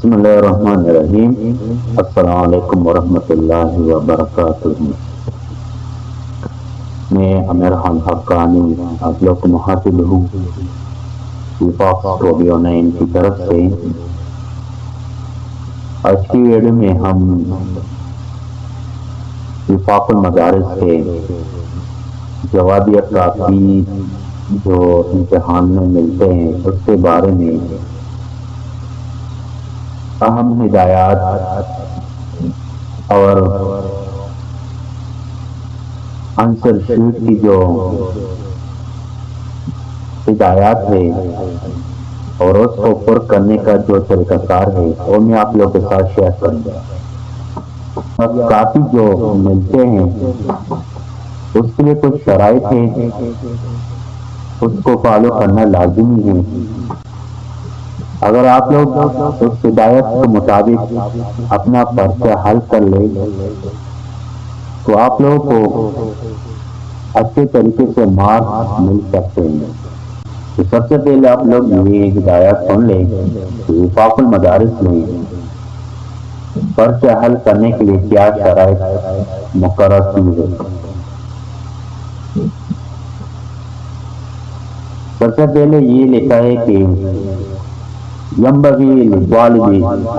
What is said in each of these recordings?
بسم اللہ الرحمن الرحیم۔ السلام علیکم ورحمۃ اللہ وبرکاتہ۔ میں عامر خان حقانی آپ لوگ کو مخاطب ہوں وفاق اسٹوڈیو 9 کی طرف سے۔ آج کی ویڈیو میں ہم وفاق المدارس کے جوابیہ کافی جو امتحان میں ملتے ہیں اس کے بارے میں اہم ہدایات اور آنسر شیٹ کی جو ہدایات ہے اور اس کو پر کرنے کا جو طریقہ کار ہے وہ میں آپ لوگوں کے ساتھ شیئر کروں گا۔ کافی جو ملتے ہیں اس کے لیے کچھ شرائط ہے، اس کو فالو کرنا لازمی ہے۔ اگر آپ لوگ اس ہدایت کے مطابق اپنا پرچہ حل کر لیں تو آپ لوگوں کو اچھے طریقے سے مارکس مل سکتے ہیں۔ تو سب سے پہلے آپ لوگ یہ ہدایت سن لیں کہ وفاق المدارس میں پرچہ حل کرنے کے لیے کیا شرائط مقرر کی ہے۔ سب سے پہلے یہ لکھا ہے کہ ينبغي للطالب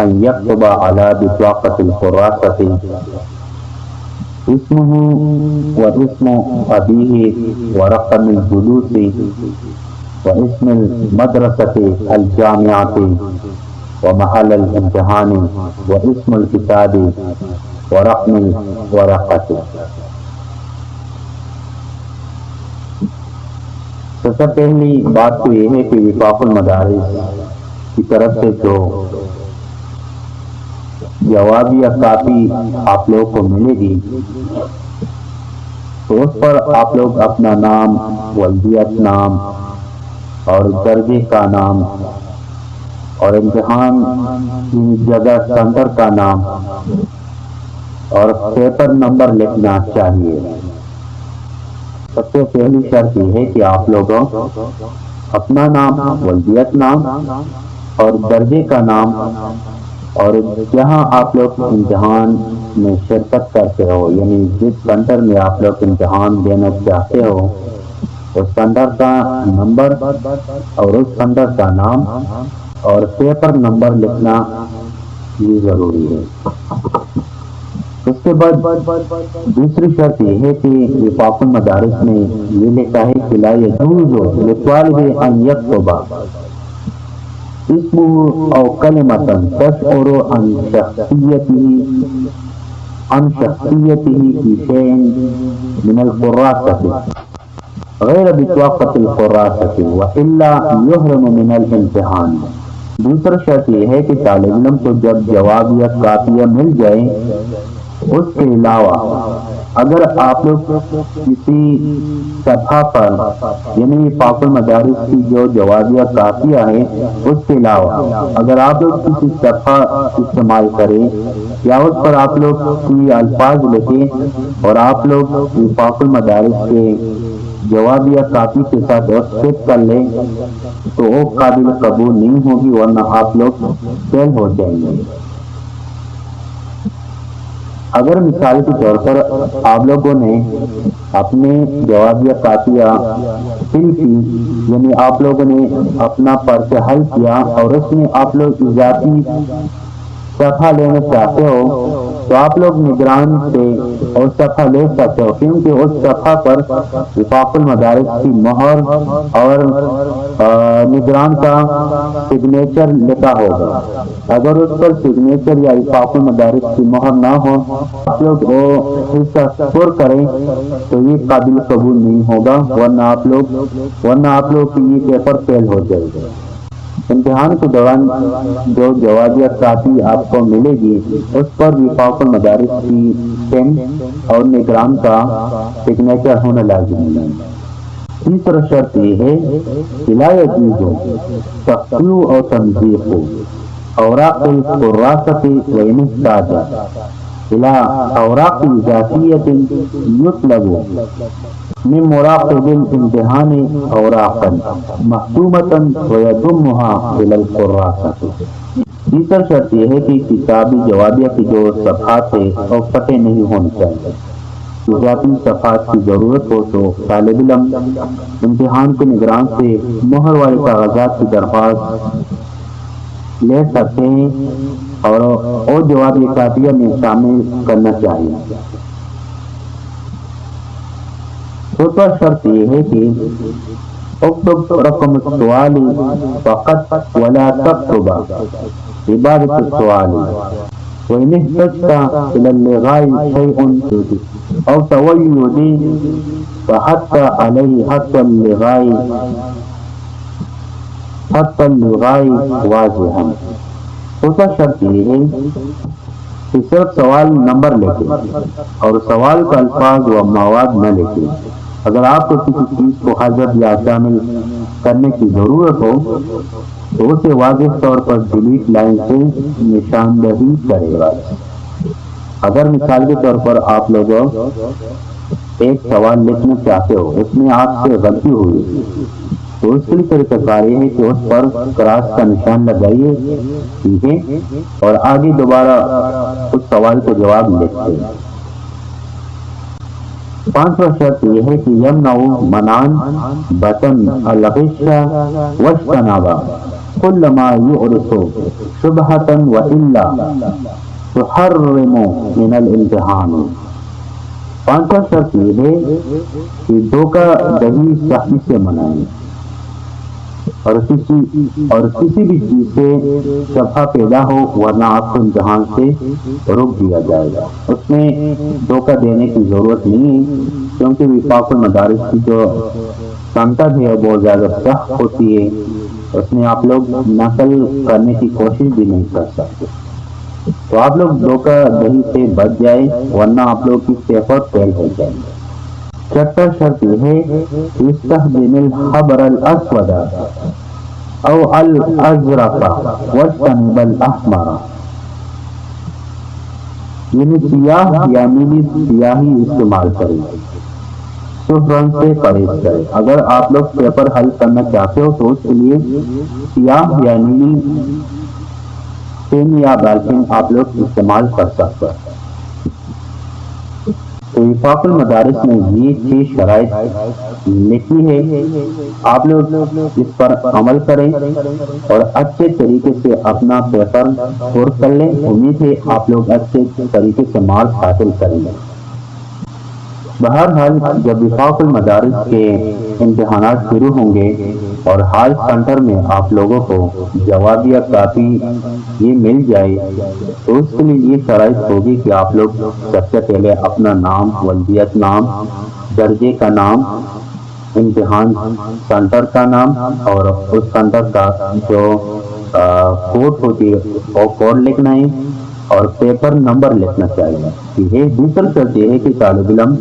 أن يكتب على بطاقة الكراسة اسمه واسم أبيه ورقم الجلوس واسم المدرسة الجامعة ومحل الامتحان واسم الكتاب ورقم الورقة۔ سب سے پہلی بات تو یہ ہے کہ وفاق المدارس کی طرف سے جو جوابیہ کاپی آپ لوگوں کو ملے گی تو اس پر آپ لوگ اپنا نام، والدیت نام اور درجے کا نام اور امتحان کی جگہ سینٹر کا نام اور پیپر نمبر لکھنا چاہیے۔ سب سے پہلی شرط یہ ہے کہ آپ لوگوں اپنا نام، والدیت نام اور درجے کا نام اور جہاں آپ لوگ امتحان میں شرکت کرتے ہو، یعنی جس سینٹر میں آپ لوگ امتحان دینا چاہتے ہو اس سینٹر کا نمبر اور اس سینٹر کا نام اور پیپر نمبر لکھنا یہ ضروری ہے۔ اس کے بعد دوسری شرط یہ ہے کہ وفاق المدارس میں یہ لکھا ہے کہ لا يجوز للطالب ان يكتب اسمه او کلمة تشعر عن شخصیته في شيء من الكراسة غیر بطاقة الكراسة والا يحرم من الامتحان۔ دوسرا شرط یہ ہے کہ طالب علم کو جب جوابیہ کاپیاں مل جائے اس کے علاوہ اگر آپ لوگ کسی صفحہ پر، یعنی وفاق المدارس کی جو جوابیہ کاپیاں ہیں اس کے علاوہ اگر آپ لوگ کسی صفحہ استعمال کریں یا اس پر آپ لوگ کوئی الفاظ لکھیں اور آپ لوگ وفاق المدارس کے جوابیہ کاپی کے ساتھ ایکسپٹ کر لیں تو وہ قابل قبول نہیں ہوگی، ورنہ آپ لوگ فیل ہو جائیں گے۔ اگر مثال کے طور پر آپ لوگوں نے اپنے جوابیہ کاپیاں فل کی، یعنی آپ لوگوں نے اپنا پرچہ حل کیا اور اس میں آپ لوگ اضافی صفحہ لینا چاہتے ہو تو آپ لوگ نگران سے اور صفحہ لے سکتے ہو، کیونکہ اس صفحہ پر وفاق المدارس کی مہر اور نگران کا سگنیچر لکھا ہوگا۔ اگر اس پر سگنیچر یا وفاق المدارس کی مہر نہ ہو آپ لوگ وہ حصہ پر کریں تو یہ قابل قبول نہیں ہوگا، ورنہ آپ لوگ کی یہ پیپر فیل ہو جائے گا۔ امتحان کے دوران جو جوابیہ کاپی آپ کو ملے گی اس پر وفاق المدارس کی پین اور نگران کا سگنیچر ہونا لازمی ہے۔ تیسرا شرط یہ ہے کہ لا يجوز تقسیم اور تنظیف اوراق الکراسة وإن احتاج إلى أوراق إضافية يطلب من مراقب الامتحان اوراقا محتومة ويضمها إلى الكراسة۔ تیسرا شرط یہ ہے کہ کتابی جوابیہ کی جو صفحات ہے وہ پھٹے نہیں ہونے چاہیے. اضافی صفحات کی ضرورت ہو تو طالب علم امتحان کے نگران سے مہر والے کاغذات کی درخواست لے سکتے ہیں اور جوابی کاپیہ میں شامل کرنا چاہیے. چوتھا شرط یہ ہے کہ اکتب رقم السؤال فقط ولا تكتب عبادة السؤال وإن احتجت إلى اللغاء شيء أو تولد فحتى عليه حتى اللغاء واضحا. چوتھا شرط یہ ہے کہ صرف سوال نمبر لکھیں اور سوال کا الفاظ و مواد نہ لکھیں. اگر آپ کو کسی چیز کو حذف یا شامل کرنے کی ضرورت ہو تو اسے واضح طور پر ڈیلیٹ لائن سے نشاندہی کرے گا. اگر مثال کے طور پر آپ لوگ ایک سوال لکھنا چاہتے ہو، اس میں آپ سے غلطی ہوئی تو اس کے لیے طریقہ کار یہ ہے کہ اس پر کراس کا نشان لگائیے، ٹھیک ہے، اور آگے دوبارہ اس سوال کا جواب لکھتے ہیں. پانچواں شرط یہ ہے کہ یمنع منان بطن الغش واجتناب كل ما يعرف شبهة وإلا تحرم من الامتحان. پانچواں شرط یہ ہے کہ دھوکہ دہی سختی سے منائیں اور کسی بھی چیز سے شبہ پیدا ہو ورنہ آپ کو امتحان سے روک دیا جائے گا. اس میں دھوکہ دینے کی ضرورت نہیں ہے کیونکہ وفاق المدارس کی جو سنتر ہے بہت زیادہ سخت ہوتی ہے. اس میں آپ لوگ نقل کرنے کی کوشش بھی نہیں کر سکتے. تو آپ لوگ دھوکہ دہی سے بچ جائے ورنہ آپ لوگ کی پیپر فیل ہو جائے گا. چھٹا شرط یہ ہے استخدم الحبر الاسود او الازرق واجتنب الاحمر، یعنی سیاہ یا نیلی سیاہی استعمال کریں، سرخ رنگ سے پرہیز کریں. اگر آپ لوگ پیپر حل کرنا چاہتے ہو تو اس کے لیے سیاہ یا نیلی پین یا بالپن آپ لوگ استعمال کر سکتے ہیں. تو وفاق المدارس نے یہ 6 شرائط لکھی ہے. آپ لوگ اس پر عمل کریں اور اچھے طریقے سے اپنا پیپر اسکور کر لیں. امید ہے آپ لوگ اچھے طریقے سے مارکس حاصل کریں گے. بہرحال جب وفاق المدارس کے امتحانات شروع ہوں گے اور ہال سینٹر میں آپ لوگوں کو جوابیہ کاپی یہ مل جائے تو اس کے لیے یہ شرائط ہوگی کہ آپ لوگ سب سے پہلے اپنا نام، والدیت نام، درجے کا نام، امتحان سینٹر کا نام اور اس سینٹر کا جو کوڈ ہوتی ہے وہ کوڈ لکھنا ہے اور پیپر نمبر لکھنا چاہیے. ٹھیک ہے. دوسرا شرط یہ ہے کہ طالب علم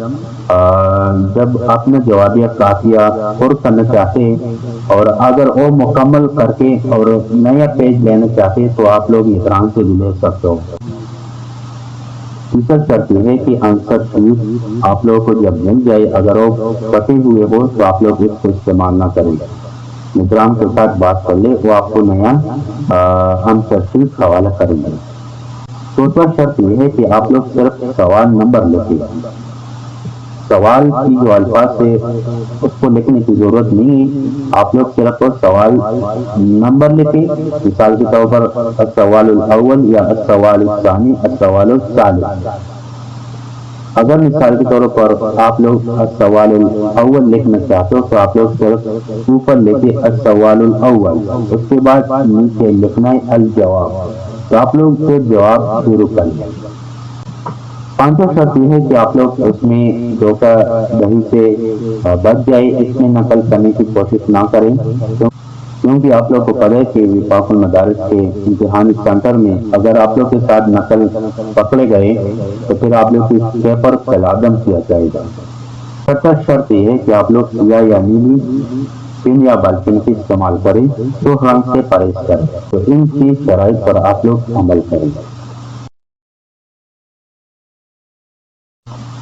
جب اپنا جوابیہ کافیہ پر کرنا چاہتے ہیں اور اگر وہ مکمل کر کے اور نیا پیج لینا چاہتے ہیں تو آپ لوگ احترام سے بھی لے سکتے ہو. تیسرا شرط یہ ہے کہ آنسر شیٹ آپ لوگوں کو جب مل جائے اگر وہ کٹے ہوئے ہو تو آپ لوگ اس کو استعمال نہ کریں. نگران کے ساتھ بات کر لے، وہ آپ کو نیا آنسر شیٹ حوالہ کریں گے. چوتھا شرط یہ ہے کہ آپ لوگ صرف سوال نمبر لکھیں. سوال کی جو الفاظ ہے اس کو لکھنے کی ضرورت نہیں ہے. آپ لوگ صرف سوال نمبر لکھیں. مثال کے طور پر السوال الاول یا السوال الثانی، السوال الثالث. اگر مثال کے طور پر آپ لوگ السوال الاول لکھنا چاہتے ہو تو آپ لوگ صرف اوپر لکھیں السوال الاول، اس کے بعد نیچے لکھنا ہے الجواب. تو آپ لوگ سے جواب شروع کر لیں. پانچواں شرط یہ ہے کہ آپ لوگ اس میں دھوکہ دہی سے بچ جائے، اس میں نقل کرنے کی کوشش نہ کریں کیونکہ آپ لوگ کو پتہ ہے کہ وفاق المدارس کے امتحانی سینٹر میں اگر آپ لوگ کے ساتھ نقل پکڑے گئے تو پھر آپ لوگ کی پیپر فیلعدم کیا جائے گا. چھٹا شرط یہ ہے کہ آپ لوگ سیاہ یا نیلی پن یا بالپن کا استعمال کریں، سرخ رنگ سے پرہیز کریں. تو ان کی شرائط پر آپ لوگ عمل کریں.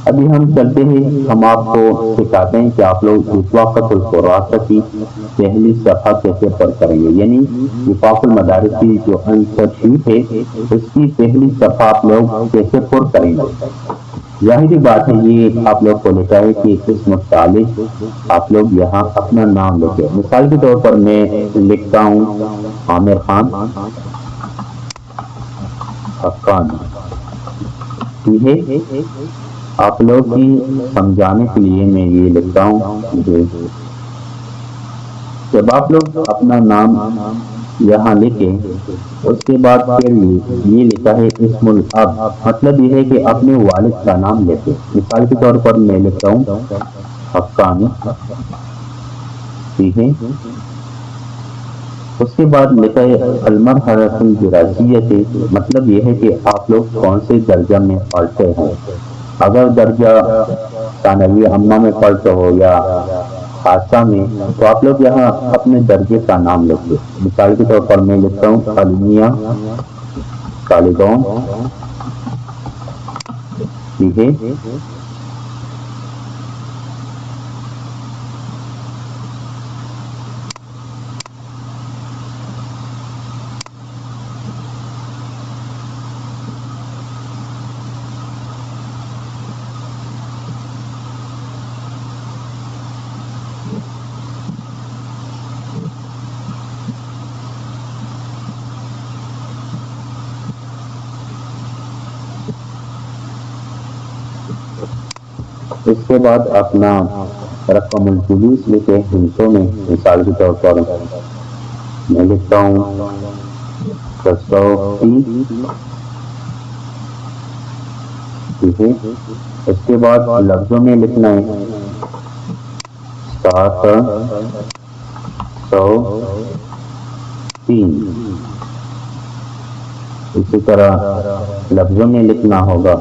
ابھی ہم چلتے ہیں، ہم آپ کو سکھاتے ہیں کہ آپ لوگ وفاقۃ القراء کی پہلی صفحہ کیسے پر کریں گے، یعنی وفاق المدارس کی جو آنسر شیٹ ہے اس کی پہلی صفحہ آپ لوگ کیسے پر کریں گے۔ ظاہری بات ہے یہ آپ لوگ کو لکھا ہے کہ اس متعلق آپ لوگ یہاں اپنا نام لکھیں۔ مثال کے طور پر میں لکھتا ہوں عامر خان حقانی، ٹھیک ہے۔ آپ لوگ کی سمجھانے کے لیے میں یہ لکھتا ہوں، جب آپ لوگ اپنا نام یہاں لکھیں اس کے بعد پھر یہ لکھا ہے اسم الاب، مطلب یہ ہے کہ اپنے والد کا نام لکھیں۔ مثال کے طور پر میں لکھتا ہوں حقانی، ٹھیک ہے۔ اس کے بعد لکھا ہے المرحلہ الدراسیہ، مطلب یہ ہے کہ آپ لوگ کون سے درجہ میں پڑھتے ہیں۔ اگر درجہ ثانوی عامہ میں پڑھتے ہو یا خاصہ میں تو آپ لوگ یہاں اپنے درجے کا نام لکھیں۔ مثال کے طور پر میں لکھتا ہوں عالمیہ کالجون، ٹھیک ہے۔ اس کے بعد اپنا رقم الجلوس لکھے ہندسوں میں۔ مثال کے طور پر میں لکھتا ہوں 630، ٹھیک ہے۔ اس کے بعد لفظوں میں لکھنا ہے 703، اسی طرح لفظوں میں لکھنا ہوگا۔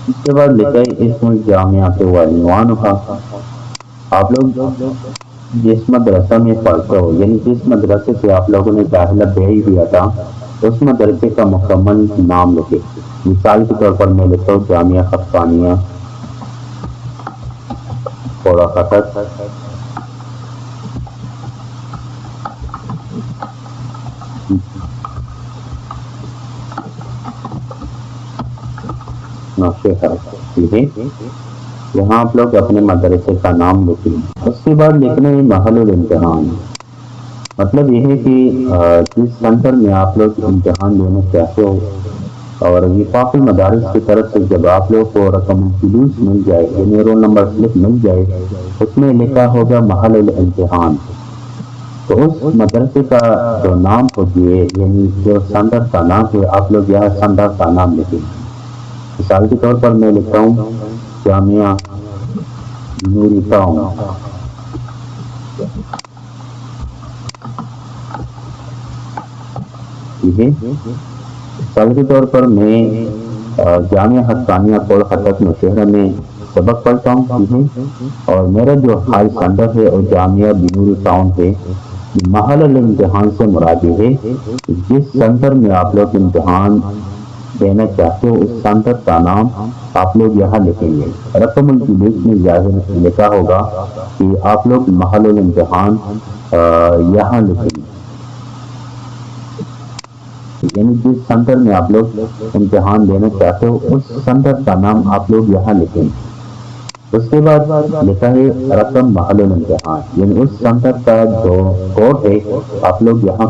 اس کے بعد لکھا ہے اسم الجامعہ و عنوانھا، آپ لوگ جس مدرسہ میں پڑھتے ہو، یعنی جس مدرسے سے آپ لوگوں نے داخلہ بھیج دیا تھا اس مدرسے کا مکمل نام لکھے۔ مثال کے طور پر میں لکھتا ہوں جامعہ حقانیہ کوڑا خطر، ٹھیک ہے۔ یہاں آپ لوگ اپنے مدرسے کا نام لکھیں۔ اس کے بعد لکھنا ہے محل الامتحان، مطلب یہ ہے کہ جس سینٹر میں آپ لوگ امتحان دینا چاہتے ہو، اور وفاق المدارس کی طرف سے جب آپ لوگ کو رقم الجلوس مل جائے یعنی رول نمبر سلپ مل جائے اس میں لکھا ہوگا محل الامتحان، تو اس مدرسے کا جو نام ہوتی ہے یعنی جو سینٹر کا نام ہے آپ لوگ یہاں سینٹر کا نام لکھیں۔ مثال کے طور پر میں لکھتا ہوں جامعہ نوری ٹاؤن، ٹھیک ہے۔ مثال کے طور پر میں جامعہ حقانیہ کوڑ خطر نوشہرہ میں سبق پڑھتا ہوں، ٹھیک ہے، اور میرا جو ہائی سینٹر ہے اور جامعہ نوری ٹاؤن ہے۔ محل الامتحان سے مراد یہ ہے جس سینٹر میں آپ لوگ امتحان دینا چاہتے ہو اس سینٹر کا نام آپ لوگ یہاں لکھیں گے۔ رقم الجلوس میں ظاہر لکھا ہوگا کہ آپ لوگ محل الامتحان یہاں لکھیں گے، یعنی جس سینٹر میں آپ لوگ امتحان دینا چاہتے ہو اس سینٹر کا نام آپ لوگ یہاں لکھیں گے۔ اس کے بعد لکھا ہے رقم محل الامتحان، یعنی اس سینٹر کا جو کوڈ ہے آپ لوگ یہاں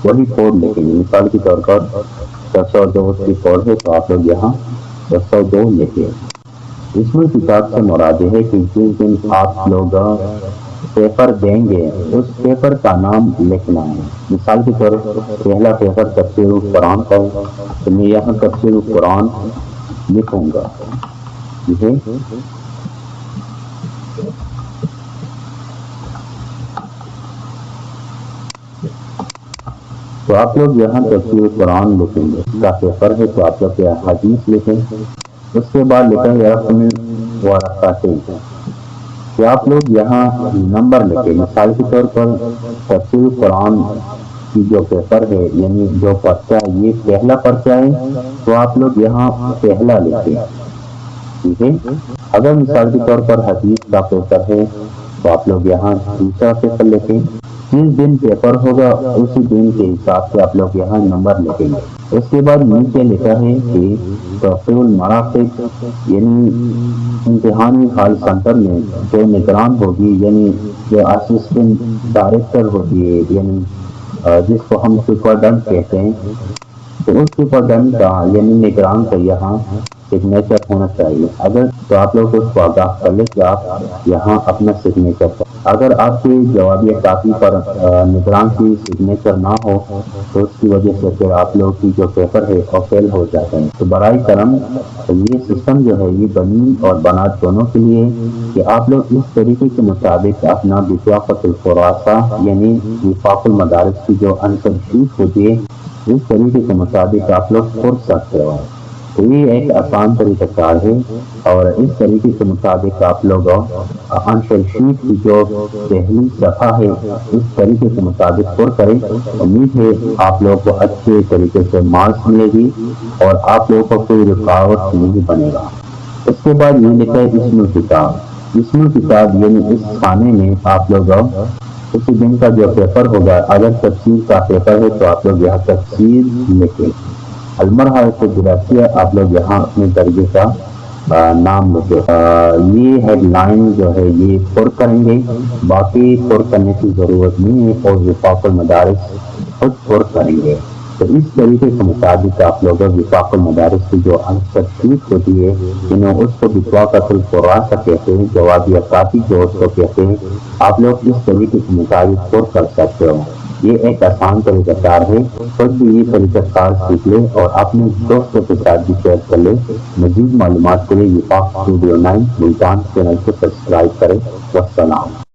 وہی کوڈ لکھیں گے۔ مثال کے طور پر 602 کی کوڈ ہے تو آپ لوگ یہاں 602 لکھیں۔ اس میں کتاب سے مراد ہے کہ جس دن آپ لوگ پیپر دیں گے اس پیپر کا نام لکھنا ہے۔ مثال کے طور پر پہلا پیپر تفسیر القرآن کا ہے تو میں یہاں تفسیر القرآن لکھوں گا، ٹھیک ہے۔ تو آپ لوگ یہاں تفسیر قرآن لکھیں گے، اس کا پیپر ہے تو آپ لوگ حدیث لکھیں۔ اس کے بعد لکھیں گے رقم ورقتین، کہ آپ لوگ یہاں نمبر لکھیں۔ مثال کے طور پر تفسیر قرآن کی جو پیپر ہے یعنی جو پرچہ یہ پہلا پرچہ ہے تو آپ لوگ یہاں پہلا لکھیں، ٹھیک ہے۔ اگر مثال کے طور پر حدیث کا پیپر ہے تو آپ لوگ یہاں دوسرا پیپر لکھیں، جس دن پیپر ہوگا اسی دن کے حساب سے آپ لوگ یہاں نمبر لکھیں گے۔ اس کے بعد نیچے لکھا ہے کہ توقیع المراقب یعنی امتحانی ہال سینٹر میں جو نگران ہوگی یعنی جو اسسٹنٹ ڈائریکٹر ہوتی ہے یعنی جس کو ہم سپرڈنٹ کہتے ہیں، تو اس سپرڈنٹ کا یعنی نگران کا یہاں سگنیچر ہونا چاہیے۔ اگر تو آپ لوگ اس کو آگاہ کر لیں کہ آپ یہاں اپنا سگنیچر کریں۔ اگر آپ کی جوابیہ کاپی پر نگران کی سگنیچر نہ ہو تو اس کی وجہ سے پھر آپ لوگ کی جو پیپر ہے وہ فیل ہو جاتا ہے۔ تو برائے کرم یہ سسٹم جو ہے یہ بنی اور بنات دونوں کے لیے کہ آپ لوگ اس طریقے کے مطابق اپنا وفاقۃ الخلاصہ یعنی وفاق المدارس کی جو آنسر شیٹ ہوتی ہے اس طریقے کے مطابق آپ لوگ پڑھ سکتے ہو۔ تو یہ ایک آسان طریقہ کار ہے اور اس طریقے کے مطابق آپ لوگ آنسر شیٹ کی جو پہلی صفحہ ہے اس طریقے کے مطابق پڑھ کریں۔ امید ہے آپ لوگ کو اچھے طریقے سے مارکس ملے گی اور آپ لوگوں کو کوئی رکاوٹ نہیں بنے گا۔ اس کے بعد یہ لکھا ہے اسم الکتاب۔ اسم الکتاب یعنی اس خانے میں آپ لوگ اسی دن کا جو پیپر ہوگا، اگر تفسیر کا پیپر ہے تو آپ لوگ یہاں تفسیر لکھیں۔ المرحلۃ الدراسیہ آپ لوگ یہاں اپنے درجے کا نام لکھیں۔ یہ ہیڈ لائن جو ہے یہ پر کریں گے، باقی پر کرنے کی ضرورت نہیں ہے اور وفاق المدارس خود پر کریں گے۔ تو اس طریقے کے مطابق آپ لوگ وفاق المدارس کی جو آنسر شیٹ ہوتی ہے انہوں اس کو وفاقۃ الخلاصہ کہتے ہیں، جوابیہ کاپی جو اس کو کہتے ہیں، آپ لوگ اس طریقے کے مطابق پر کر سکتے ہو۔ یہ ایک آسان طریقہ کار ہے، خود بھی یہ طریقہ کار سیکھ لے اور اپنے دوستوں کے ساتھ بھی شیئر کر لے۔ مزید معلومات کے لیے وفاق اسٹوڈیو 9 ملتان چینل کو سبسکرائب کریں۔ والسلام۔